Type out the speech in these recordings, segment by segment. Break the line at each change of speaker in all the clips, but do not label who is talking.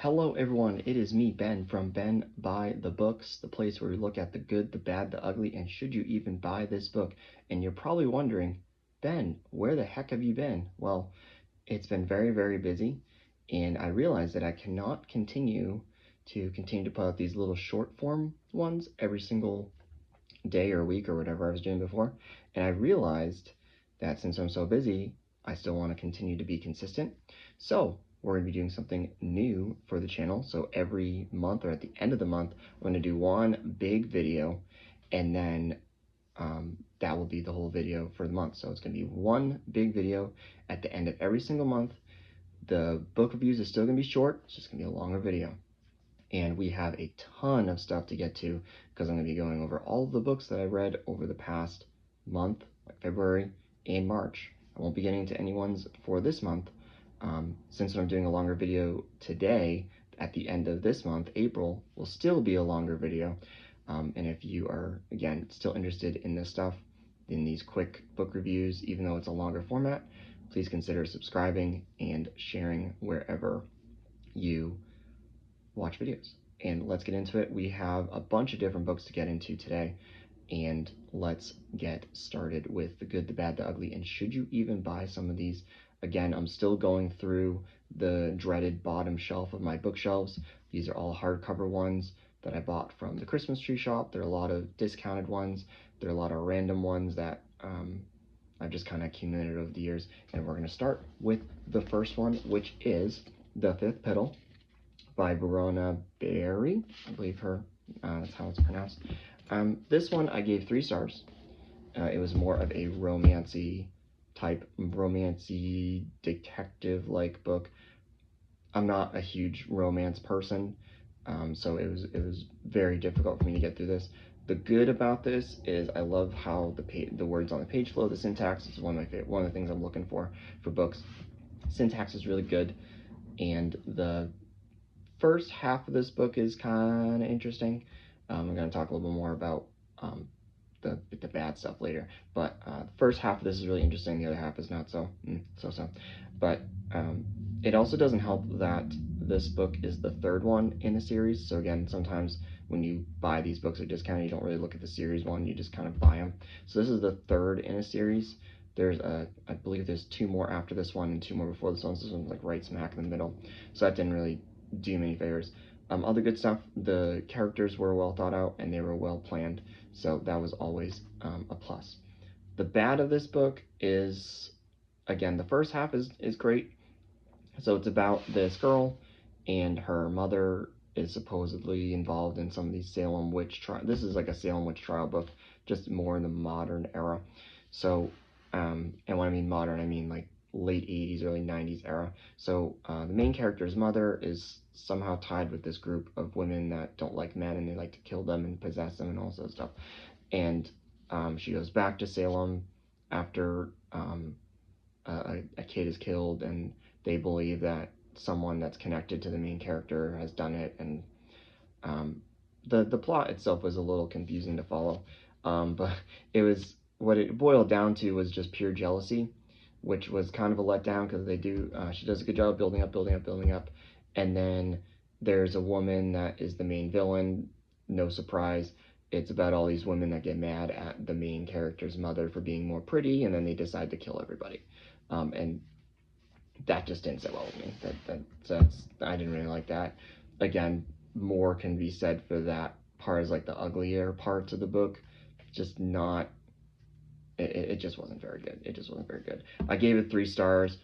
Hello everyone, it is me, Ben, from Ben by the Books, the place where we look at the good, the bad, the ugly, and should you even buy this book? And you're probably wondering, Ben, where the heck have you been? Well, it's been very, very busy, and I realized that I cannot continue to put out these little short form ones every single day or week or whatever I was doing before. And I realized that since I'm so busy, I still want to continue to be consistent. So we're going to be doing something new for the channel. So every month or at the end of the month, we're going to do one big video, and then that will be the whole video for the month. So it's going to be one big video at the end of every single month. The book reviews is still going to be short. It's just going to be a longer video. And we have a ton of stuff to get to because I'm going to be going over all of the books that I read over the past month, like February and March. I won't be getting into any ones for this month. Since I'm doing a longer video today, at the end of this month, April, will still be a longer video. And if you are, again, still interested in this stuff, in these quick book reviews, even though it's a longer format, please consider subscribing and sharing wherever you watch videos. And let's get into it. We have a bunch of different books to get into today, and let's get started with the good, the bad, the ugly, and should you even buy some of these? Again, I'm still going through the dreaded bottom shelf of my bookshelves. These are all hardcover ones that I bought from the Christmas tree shop. There are a lot of discounted ones. There are a lot of random ones that I've just kind of accumulated over the years. And we're going to start with the first one, which is The Fifth Petal by Verona Berry. I believe that's how it's pronounced. This one I gave 3 stars. It was more of a romancy detective-like book. I'm not a huge romance person, so it was very difficult for me to get through this. The good about this is I love how the words on the page flow. The syntax is one of the things I'm looking for books. Syntax is really good, and the first half of this book is kind of interesting. I'm going to talk a little bit more about the bad stuff later, but the first half of this is really interesting. The other half is not so. But it also doesn't help that this book is the 3rd one in the series. So again, sometimes when you buy these books at discount, you don't really look at the series one, you just kind of buy them. So this is the 3rd in a series. There's I believe there's 2 more after this one and 2 more before this one. So this one's like right smack in the middle. So that didn't really do me any favors. Other good stuff, the characters were well thought out and they were well planned, so that was always a plus. The bad of this book is, again, the first half is great. So it's about this girl, and her mother is supposedly involved in some of these Salem witch trial. This is like a Salem witch trial book, just more in the modern era. So, and when I mean modern, I mean like late 80s, early 90s era. So the main character's mother is somehow tied with this group of women that don't like men, and they like to kill them and possess them and all sorts of stuff. And she goes back to Salem after a kid is killed, and they believe that someone that's connected to the main character has done it. And the plot itself was a little confusing to follow, but it was, what it boiled down to was just pure jealousy, which was kind of a letdown because she does a good job building up, and then there's a woman that is the main villain. No surprise. It's about all these women that get mad at the main character's mother for being more pretty, and then they decide to kill everybody. And that just didn't sit well with me. I didn't really like that. Again, more can be said for that part, as like the uglier parts of the book. Just not. It just wasn't very good. It just wasn't very good. I gave it 3 stars.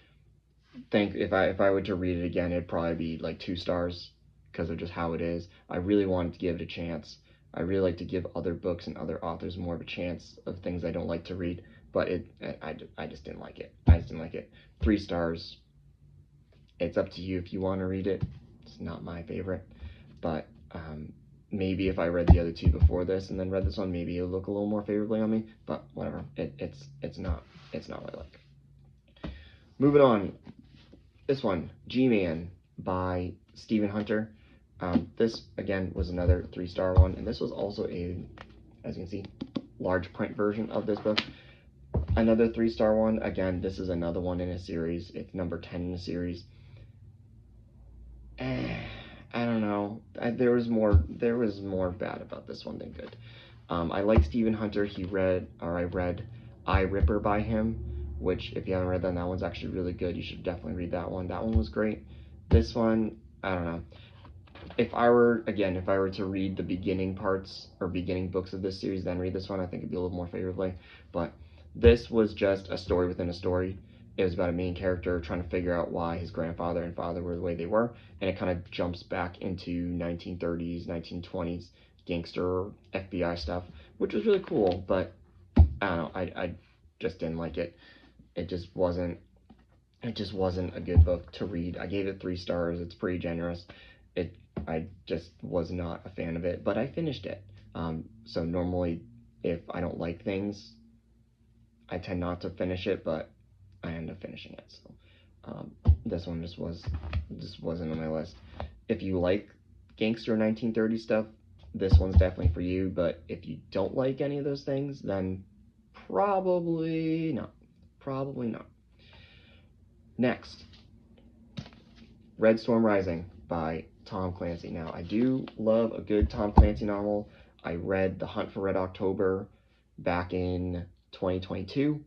If I were to read it again, it'd probably be like 2 stars because of just how it is. I really wanted to give it a chance. I really like to give other books and other authors more of a chance of things I don't like to read, but I just didn't like it. I just didn't like it. 3 stars. It's up to you if you want to read it. It's not my favorite, but maybe if I read the other 2 before this and then read this one, maybe it'll look a little more favorably on me, but whatever. It's not what I like. Moving on. This one, G-Man by Stephen Hunter. This, again, was another 3-star one, and this was also as you can see, large print version of this book. Another 3-star one. Again, this is another one in a series. It's number 10 in a series. there was more bad about this one than good. I like Stephen Hunter. I read I Ripper by him, which if you haven't read that one's actually really good. You should definitely read that one. That one was great. This one, I don't know. If I were to read the beginning parts or beginning books of this series, then read this one, I think it'd be a little more favorably. But this was just a story within a story. It was about a main character trying to figure out why his grandfather and father were the way they were, and it kind of jumps back into 1930s, 1920s gangster FBI stuff, which was really cool. But I don't know, I just didn't like it. It just wasn't a good book to read. I gave it 3 stars. It's pretty generous. I just was not a fan of it, but I finished it. So normally, if I don't like things, I tend not to finish it, but I ended up finishing it. So this one just wasn't on my list. If you like gangster 1930 stuff, this one's definitely for you. But if you don't like any of those things, then probably not. Probably not. Next, Red Storm Rising by Tom Clancy. Now, I do love a good Tom Clancy novel. I read The Hunt for Red October back in 2022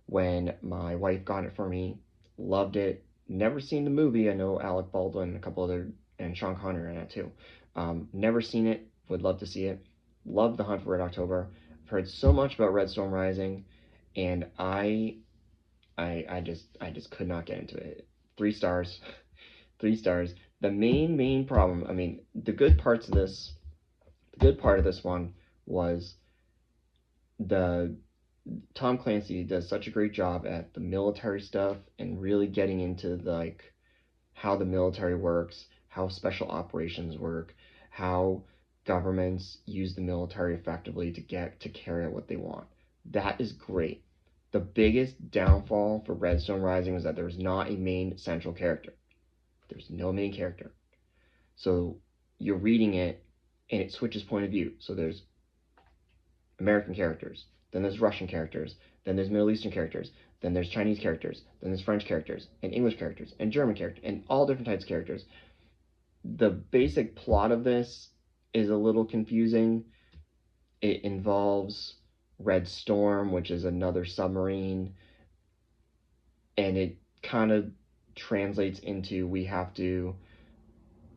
when my wife got it for me. Loved it. Never seen the movie. I know Alec Baldwin and a couple other, and Sean Connery in it too. Never seen it. Would love to see it. Love The Hunt for Red October. I've heard so much about Red Storm Rising, and I just could not get into it. 3 stars. 3 stars. The main problem, I mean, the good part of this one was Tom Clancy does such a great job at the military stuff and really getting into how the military works, how special operations work, how governments use the military effectively to carry out what they want. That is great. The biggest downfall for Red Storm Rising was that there was not a main central character. There's no main character. So you're reading it and it switches point of view. So there's American characters, then there's Russian characters, then there's Middle Eastern characters, then there's Chinese characters, then there's French characters, and English characters, and German characters, and all different types of characters. The basic plot of this is a little confusing. It involves Red Storm, which is another submarine, and it kind of translates into we have to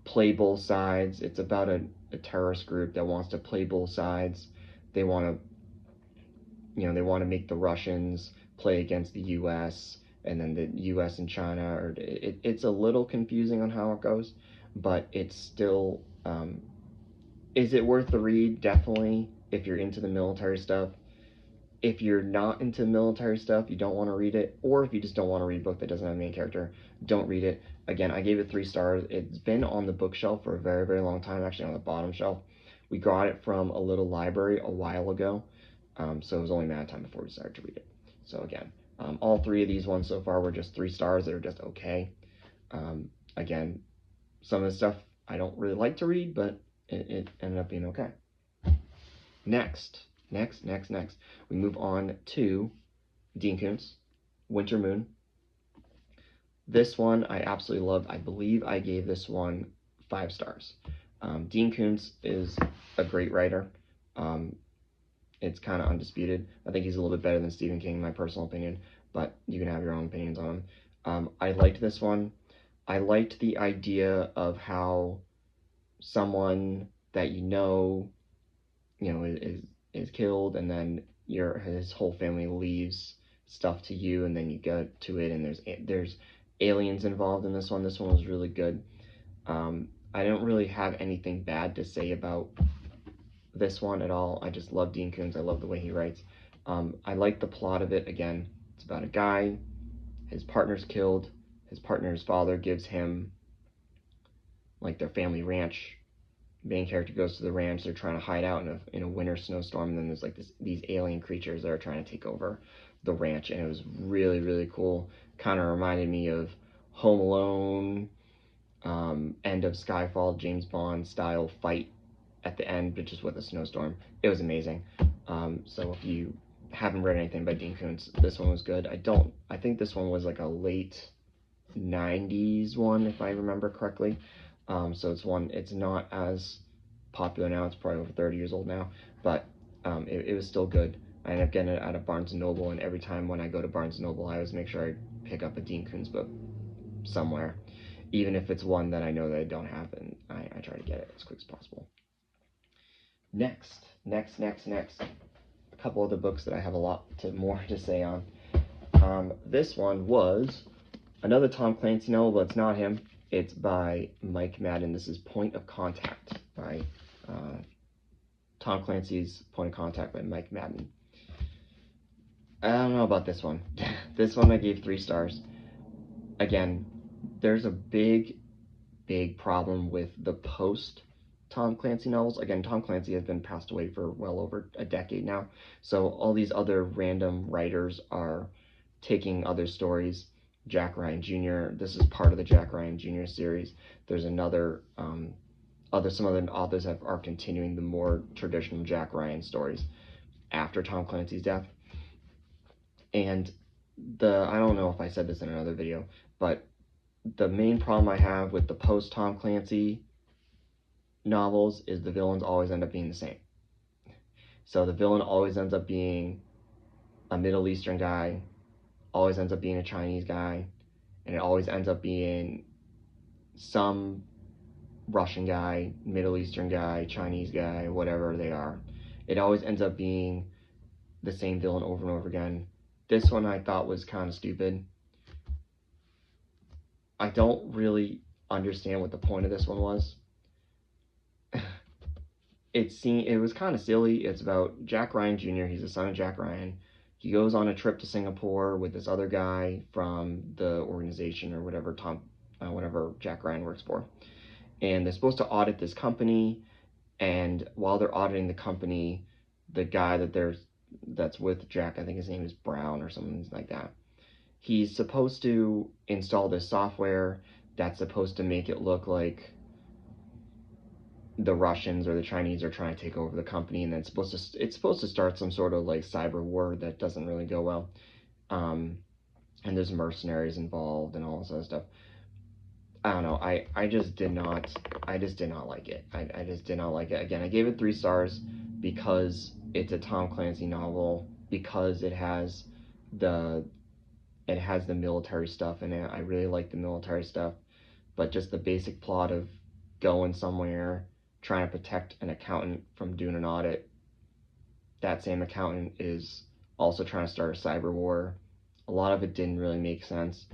play both sides. It's about a terrorist group that wants to play both sides. They want to make the Russians play against the U.S. and then the U.S. and China. It's a little confusing on how it goes, but it's still is it worth the read? Definitely, if you're into the military stuff. If you're not into military stuff, you don't want to read it, or if you just don't want to read a book that doesn't have a main character, don't read it. Again, I gave it 3 stars. It's been on the bookshelf for a very, very long time, actually on the bottom shelf. We got it from a little library a while ago, so it was only a matter of time before we decided to read it. So again, all 3 of these ones so far were just 3 stars. They were just okay. Again, some of the stuff I don't really like to read, but it ended up being okay. Next, we move on to Dean Koontz, Winter Moon. This one I absolutely loved. I believe I gave this one 5 stars. Dean Koontz is a great writer. It's kind of undisputed. I think he's a little bit better than Stephen King, in my personal opinion, but you can have your own opinions on him. I liked this one. I liked the idea of how someone that is killed, and then his whole family leaves stuff to you, and then you go to it, and there's aliens involved in this one. This one was really good. I don't really have anything bad to say about this one at all. I just love Dean Koontz. I love the way he writes. I like the plot of it. Again, it's about a guy, his partner's killed, his partner's father gives him their family ranch. Main character goes to the ranch. They're trying to hide out in a winter snowstorm, and then there's these alien creatures that are trying to take over the ranch, and it was really, really cool. Kind of reminded me of Home Alone, end of Skyfall, James Bond style fight at the end, but just with a snowstorm. It was amazing. So if you haven't read anything by Dean Koontz, this one was good. I think this one was like a late 90s one, if I remember correctly. So it's not as popular now. It's probably over 30 years old now, but it was still good. I ended up getting it out of Barnes & Noble, and every time when I go to Barnes & Noble, I always make sure I pick up a Dean Koontz book somewhere, even if it's one that I know that I don't have, and I try to get it as quick as possible. Next. A couple other books that I have a lot more to say on. This one was another Tom Clancy novel, but it's not him. It's by Mike Madden. This is Point of Contact by Tom Clancy's Point of Contact by Mike Madden. I don't know about this one. This one I gave 3 stars. Again, there's a big problem with the post Tom Clancy novels. Again, Tom Clancy has been passed away for well over a decade now, so all these other random writers are taking other stories. Jack Ryan Jr., this is part of the Jack Ryan Jr. series. There's another, some other authors are continuing the more traditional Jack Ryan stories after Tom Clancy's death. And I don't know if I said this in another video, but the main problem I have with the post Tom Clancy novels is the villains always end up being the same. So the villain always ends up being a Middle Eastern guy, always ends up being a Chinese guy, and it always ends up being some Russian guy, Middle Eastern guy, Chinese guy, whatever they are. It always ends up being the same villain over and over again. This one I thought was kind of stupid. I don't really understand what the point of this one was. It was kind of silly. It's about Jack Ryan Jr. He's the son of Jack Ryan. He goes on a trip to Singapore with this other guy from the organization or whatever whatever Jack Ryan works for. And they're supposed to audit this company. And while they're auditing the company, the guy that's with Jack, I think his name is Brown or something like that. He's supposed to install this software that's supposed to make it look like the Russians or the Chinese are trying to take over the company, and then it's supposed to start some sort of like cyber war that doesn't really go well. And there's mercenaries involved and all this other stuff. I don't know. I just did not like it. I just did not like it. Again, I gave it 3 stars because it's a Tom Clancy novel, because it has the military stuff in it. I really like the military stuff, but just the basic plot of going somewhere, trying to protect an accountant from doing an audit. That same accountant is also trying to start a cyber war. A lot of it didn't really make sense,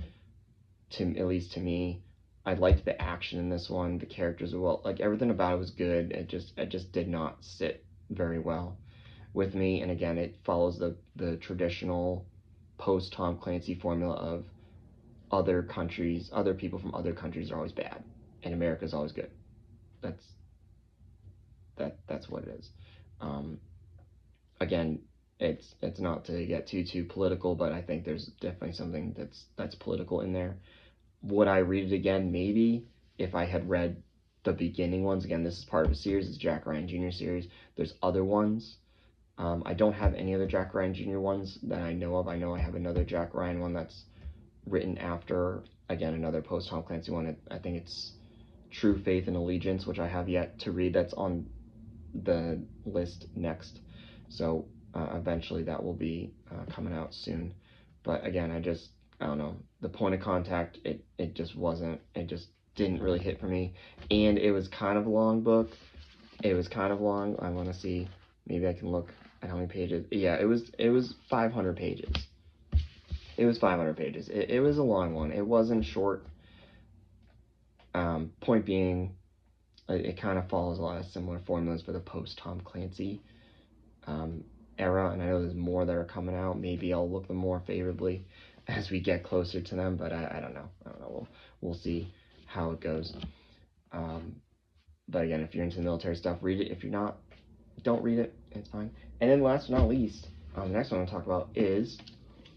at least to me. I liked the action in this one. The characters were well, like everything about it was good. It just did not sit very well with me. And again, it follows the traditional post Tom Clancy formula of other people from other countries are always bad, and America's always good. That's what it is. Again, it's not to get too political, but I think there's definitely something that's political in there. Would I read it again? Maybe, if I had read the beginning ones. Again, this is part of a series. It's Jack Ryan Jr. series. There's other ones. I don't have any other Jack Ryan Jr. ones that I know of. I know I have another Jack Ryan one that's written after, again, another post Tom Clancy one. I think it's True Faith and Allegiance, which I have yet to read. That's on the list next. So eventually that will be coming out soon. But again, I don't know. The Point of Contact, it just didn't really hit for me. And it was kind of a long book. It was kind of long. I want to see, maybe I can look at how many pages. Yeah, it was 500 pages. It was 500 pages. It was a long one. It wasn't short. Point being, it kind of follows a lot of similar formulas for the post Tom Clancy era, and I know there's more that are coming out. Maybe I'll look them more favorably as we get closer to them, but I don't know. We'll see how it goes. But again, if you're into the military stuff, read it. If you're not, don't read it. It's fine. And then last but not least, the next one I'll talk about is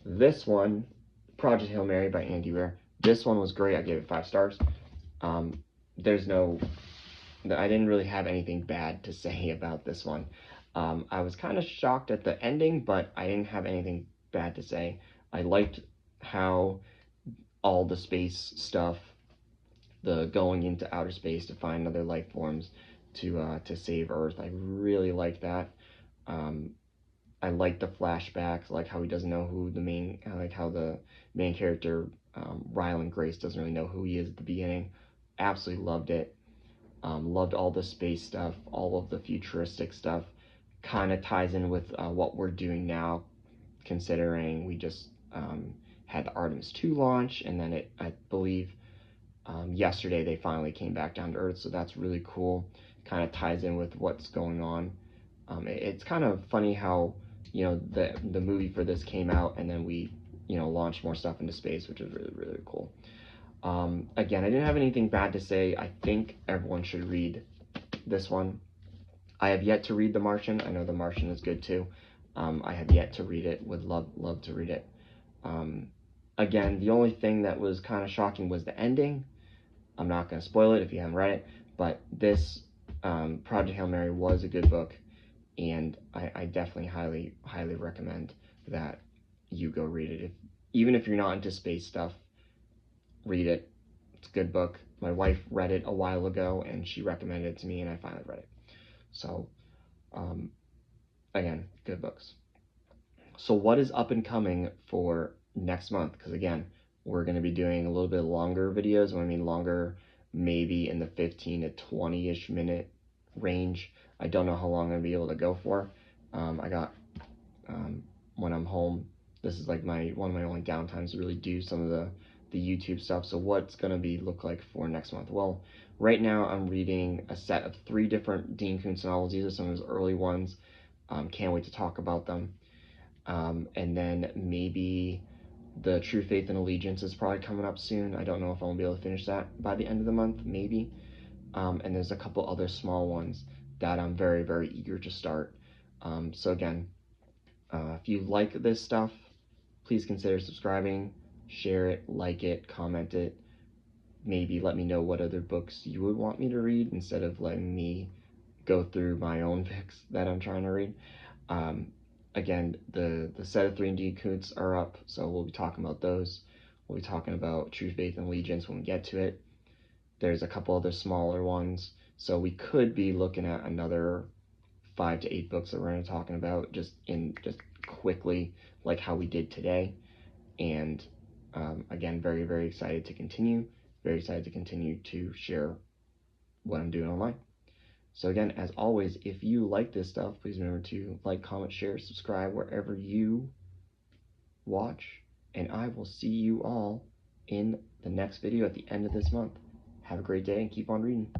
this one, Project Hail Mary by Andy Weir. This one was great. I gave it 5 stars. I didn't really have anything bad to say about this one. I was kind of shocked at the ending, but I didn't have anything bad to say. I liked how all the space stuff the going into outer space to find other life forms to save Earth. I really like that. I like the flashbacks, like how he doesn't know who the main, like how the main character, Ryland Grace, doesn't really know who he is at the beginning. Absolutely loved it. Loved all the space stuff, all of the futuristic stuff. Kind of ties in with what we're doing now, considering we just had the Artemis 2 launch, and then I believe, yesterday they finally came back down to Earth, so that's really cool. Kind of ties in with what's going on. It's kind of funny how, the movie for this came out, and then we, launched more stuff into space, which is really, really cool. Again, I didn't have anything bad to say. I think everyone should read this one. I have yet to read The Martian. I know The Martian is good too. I have yet to read it. Would love to read it. Again, the only thing that was kind of shocking was the ending. I'm not going to spoil it if you haven't read it, but this Project Hail Mary was a good book, and I definitely highly recommend that you go read it. Even if you're not into space stuff, read it. It's a good book. My wife read it a while ago, and she recommended it to me, and I finally read it. So, again, good books. So what is up and coming for next month? Because again, we're going to be doing a little bit longer videos. When I mean longer, maybe in the 15 to 20-ish minute range. I don't know how long I'm going to be able to go for. I got, when I'm home, this is like one of my only downtimes to really do some of the YouTube stuff. So what's going to be look like for next month? Well, right now I'm reading a set of 3 different Dean Koontz novels. These are some of his early ones. Can't wait to talk about them. And then maybe the True Faith and Allegiance is probably coming up soon. I don't know if I'm going to be able to finish that by the end of the month, maybe. And there's a couple other small ones that I'm very, very eager to start. So again, if you like this stuff, please consider subscribing, share it, like it, comment it. Maybe let me know what other books you would want me to read instead of letting me go through my own books that I'm trying to read. Again, the set of 3 Dean Koontz are up, so we'll be talking about those. We'll be talking about True Faith and Allegiance when we get to it. There's a couple other smaller ones, so we could be looking at another 5 to 8 books that we're going to be talking about just quickly, like how we did today. And again, very, very excited to continue. Very excited to continue to share what I'm doing online. So again, as always, if you like this stuff, please remember to like, comment, share, subscribe wherever you watch, and I will see you all in the next video at the end of this month. Have a great day and keep on reading.